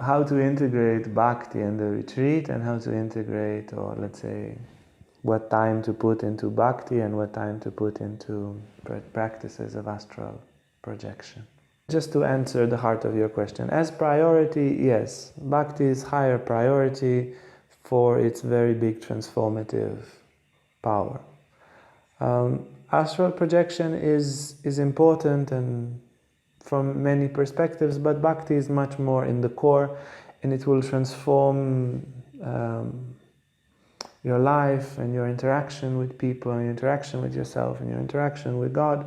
how to integrate Bhakti in the retreat, and how to integrate, or let's say, what time to put into Bhakti and what time to put into practices of astral projection. Just to answer the heart of your question, as priority, yes, Bhakti is higher priority for its very big transformative power. Astral projection is important and from many perspectives, but Bhakti is much more in the core, and it will transform your life and your interaction with people, and your interaction with yourself, and your interaction with God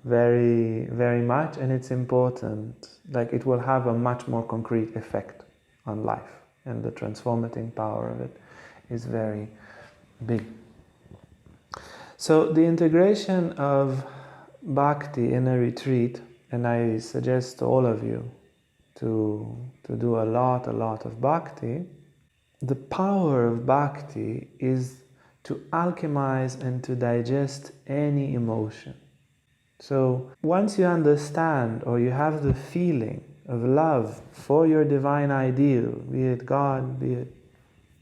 very, very much. And it's important, like it will have a much more concrete effect on life, and the transformating power of it is very big. So the integration of Bhakti in a retreat, and I suggest to all of you to do a lot of Bhakti. The power of Bhakti is to alchemize and to digest any emotion. So once you understand, or you have the feeling of love for your divine ideal, be it God, be it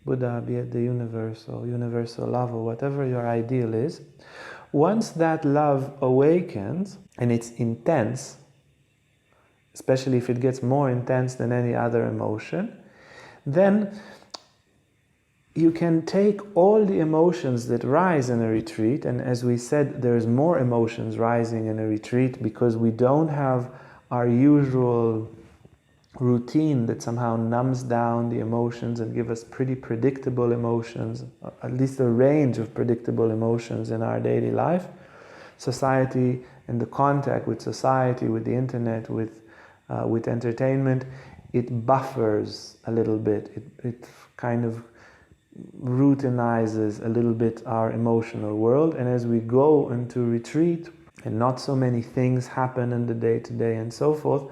Buddha, be it the universal love, or whatever your ideal is, once that love awakens and it's intense, especially if it gets more intense than any other emotion, then you can take all the emotions that rise in a retreat, and as we said, there's more emotions rising in a retreat because we don't have our usual routine that somehow numbs down the emotions and give us pretty predictable emotions, at least a range of predictable emotions in our daily life. Society and the contact with society, with the internet, with entertainment, it buffers a little bit. It kind of routinizes a little bit our emotional world, and as we go into retreat and not so many things happen in the day-to-day and so forth,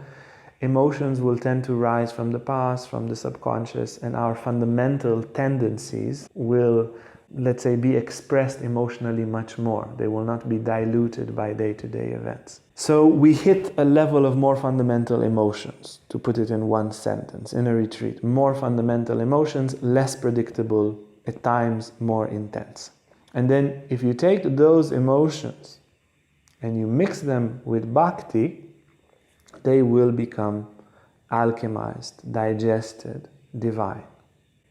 emotions will tend to rise from the past, from the subconscious, and our fundamental tendencies will, let's say, be expressed emotionally much more. They will not be diluted by day-to-day events. So we hit a level of more fundamental emotions, to put it in one sentence, in a retreat. More fundamental emotions, less predictable, at times more intense. And then if you take those emotions and you mix them with Bhakti, they will become alchemized, digested, divine.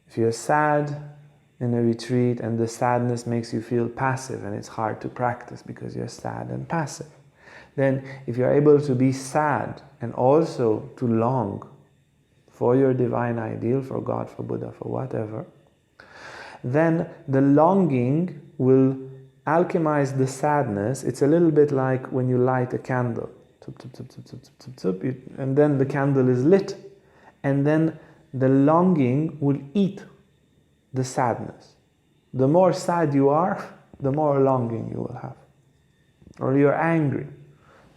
If you're sad in a retreat and the sadness makes you feel passive and it's hard to practice because you're sad and passive, then if you're able to be sad and also to long for your divine ideal, for God, for Buddha, for whatever, then the longing will alchemize the sadness. It's a little bit like when you light a candle. And then the candle is lit, and then the longing will eat the sadness. The more sad you are, the more longing you will have. Or you're angry.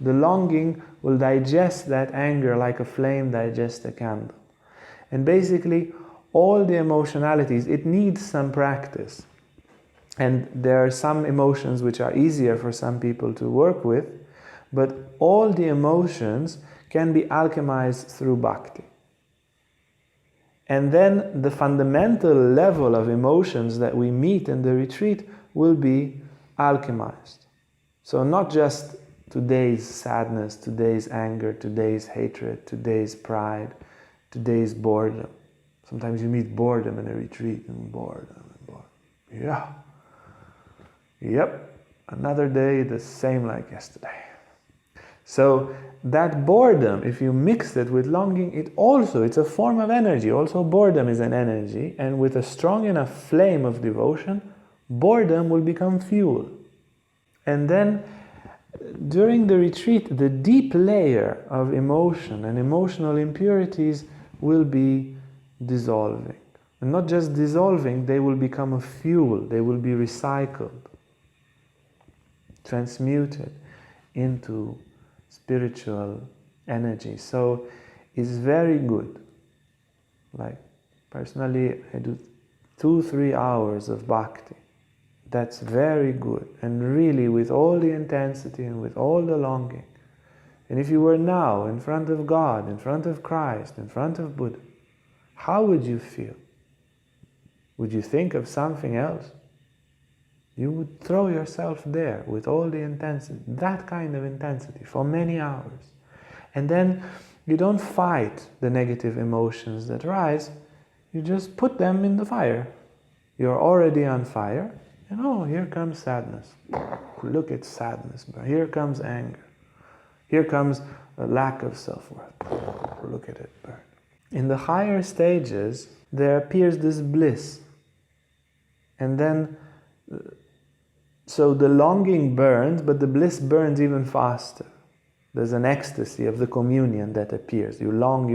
The longing will digest that anger like a flame digests a candle. And basically, all the emotionalities, it needs some practice. And there are some emotions which are easier for some people to work with, but all the emotions can be alchemized through Bhakti. And then the fundamental level of emotions that we meet in the retreat will be alchemized. So not just today's sadness, today's anger, today's hatred, today's pride, today's boredom. Sometimes you meet boredom in a retreat, and boredom. Yeah. Yep. Another day the same like yesterday. So that boredom, if you mix it with longing, it's a form of energy. Also boredom is an energy, and with a strong enough flame of devotion, boredom will become fuel. And then during the retreat, the deep layer of emotion and emotional impurities will be dissolving. And not just dissolving, they will become a fuel. They will be recycled, transmuted into spiritual energy. So it's very good. Like personally, I do 2-3 hours of Bhakti. That's very good. And really with all the intensity and with all the longing. And if you were now in front of God, in front of Christ, in front of Buddha, how would you feel? Would you think of something else? You would throw yourself there with all the intensity, that kind of intensity, for many hours. And then you don't fight the negative emotions that rise, you just put them in the fire. You're already on fire, and oh, here comes sadness. Look at sadness. Here comes anger. Here comes a lack of self-worth. Look at it burn. In the higher stages, there appears this bliss. And then, so the longing burns, but the bliss burns even faster. There's an ecstasy of the communion that appears. You long,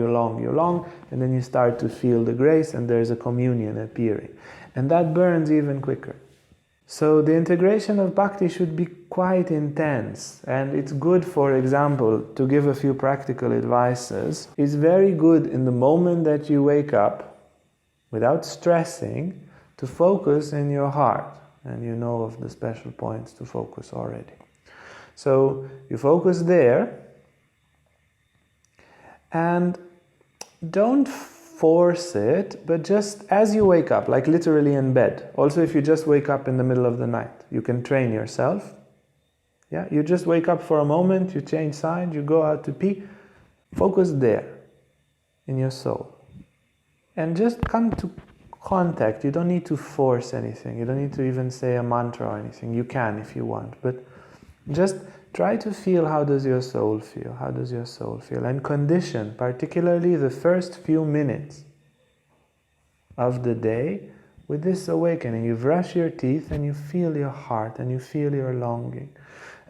and then you start to feel the grace, and there's a communion appearing. And that burns even quicker. So the integration of bhakti should be quite intense, and it's good, for example, to give a few practical advices. It's very good in the moment that you wake up, without stressing, to focus in your heart. And you know of the special points to focus already. So you focus there, and don't force it, but just as you wake up, like literally in bed. Also, if you just wake up in the middle of the night, you can train yourself. Yeah, you just wake up for a moment, you change side, you go out to pee, focus there, in your soul. And just come to contact. You don't need to force anything. You don't need to even say a mantra or anything. You can if you want, but just try to feel, how does your soul feel? How does your soul feel? And condition, particularly the first few minutes of the day, with this awakening. You brush your teeth and you feel your heart and you feel your longing.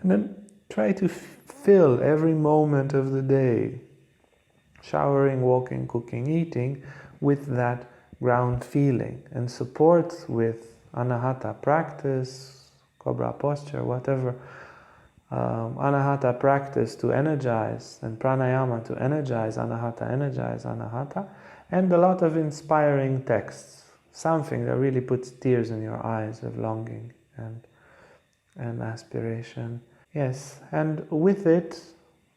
And then try to fill every moment of the day, showering, walking, cooking, eating, with that ground feeling, and support with anahata practice, cobra posture, whatever. Anahata practice to energize, and pranayama to energize anahata, and a lot of inspiring texts, something that really puts tears in your eyes of longing and aspiration. Yes, and with it,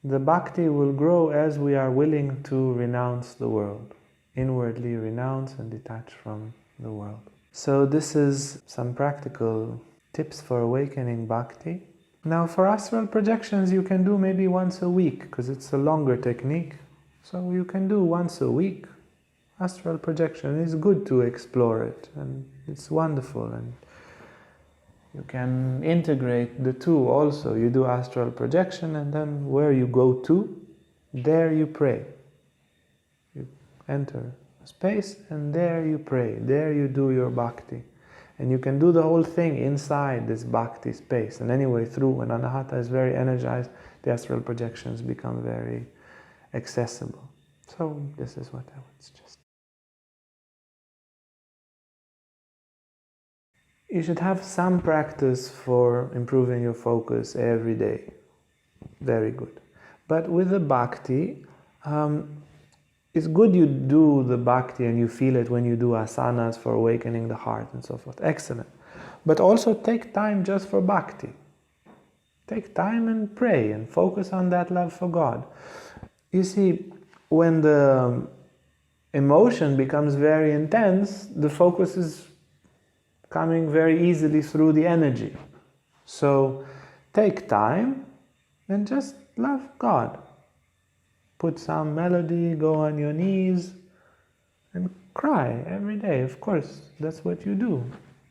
the bhakti will grow as we are willing to renounce the world, inwardly renounce and detach from the world. So this is some practical tips for awakening bhakti. Now for astral projections, you can do maybe once a week, because it's a longer technique. So you can do once a week. Astral projection is good to explore it, and it's wonderful, and you can integrate the two also. You do astral projection, and then where you go to, there you pray. You enter a space, and there you pray. There you do your bhakti. And you can do the whole thing inside this bhakti space. And anyway, when anahata is very energized, the astral projections become very accessible. So this is what I would suggest. You should have some practice for improving your focus every day. Very good. But with the bhakti, it's good you do the bhakti and you feel it when you do asanas for awakening the heart and so forth. Excellent. But also take time just for bhakti. Take time and pray and focus on that love for God. You see, when the emotion becomes very intense, the focus is coming very easily through the energy. So take time and just love God. Put some melody, go on your knees, and cry every day. Of course, that's what you do.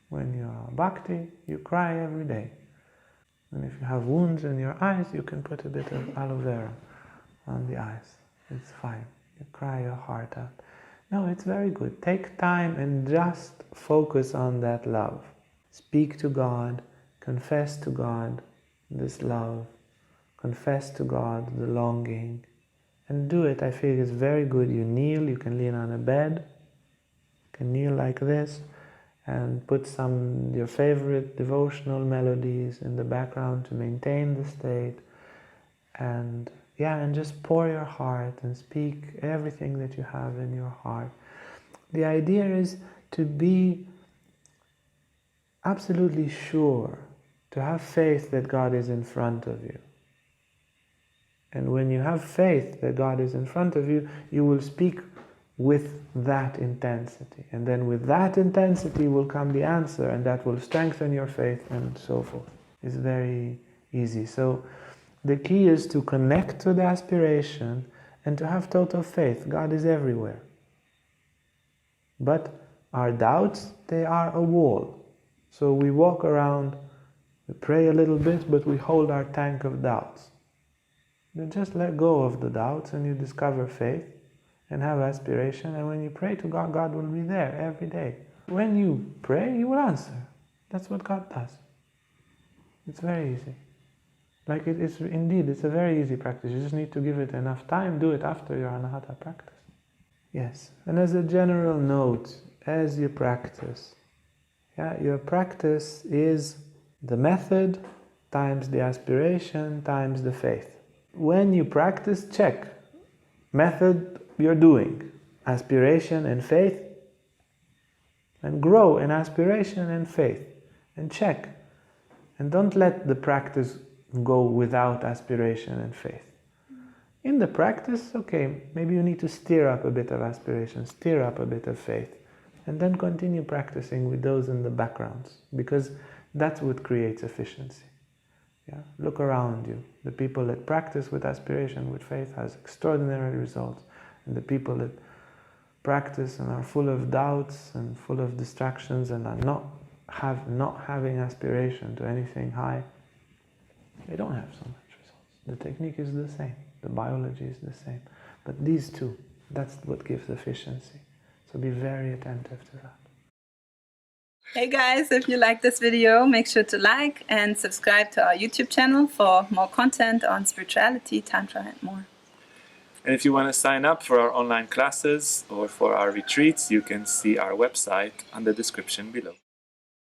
When you're bhakti, you cry every day. And if you have wounds in your eyes, you can put a bit of aloe vera on the eyes. It's fine. You cry your heart out. No, it's very good. Take time and just focus on that love. Speak to God, confess to God this love, confess to God the longing, and do it. I feel it's very good. You kneel, you can lean on a bed, you can kneel like this, and put your favorite devotional melodies in the background to maintain the state, and just pour your heart and speak everything that you have in your heart. The idea is to be absolutely sure, to have faith that God is in front of you. And when you have faith that God is in front of you, you will speak with that intensity. And then with that intensity will come the answer, and that will strengthen your faith and so forth. It's very easy. So the key is to connect to the aspiration and to have total faith. God is everywhere. But our doubts, they are a wall. So we walk around, we pray a little bit, but we hold our tank of doubts. You just let go of the doubts and you discover faith and have aspiration. And when you pray to God, God will be there every day. When you pray, He will answer. That's what God does. It's very easy. Like it's a very easy practice. You just need to give it enough time. Do it after your Anahata practice. Yes. And as a general note, as you practice, your practice is the method times the aspiration times the faith. When you practice, check. Method, you're doing. Aspiration and faith. And grow in aspiration and faith. And check. And don't let the practice go without aspiration and faith. In the practice, okay, maybe you need to stir up a bit of aspiration, stir up a bit of faith. And then continue practicing with those in the backgrounds. Because that's what creates efficiency. Look around you. The people that practice with aspiration, with faith, has extraordinary results. And the people that practice and are full of doubts and full of distractions and are not having aspiration to anything high, they don't have so much results. The technique is the same. The biology is the same. But these two, that's what gives efficiency. So be very attentive to that. Hey guys, if you like this video, make sure to like and subscribe to our YouTube channel for more content on spirituality, Tantra and more. And if you want to sign up for our online classes or for our retreats, you can see our website on the description below.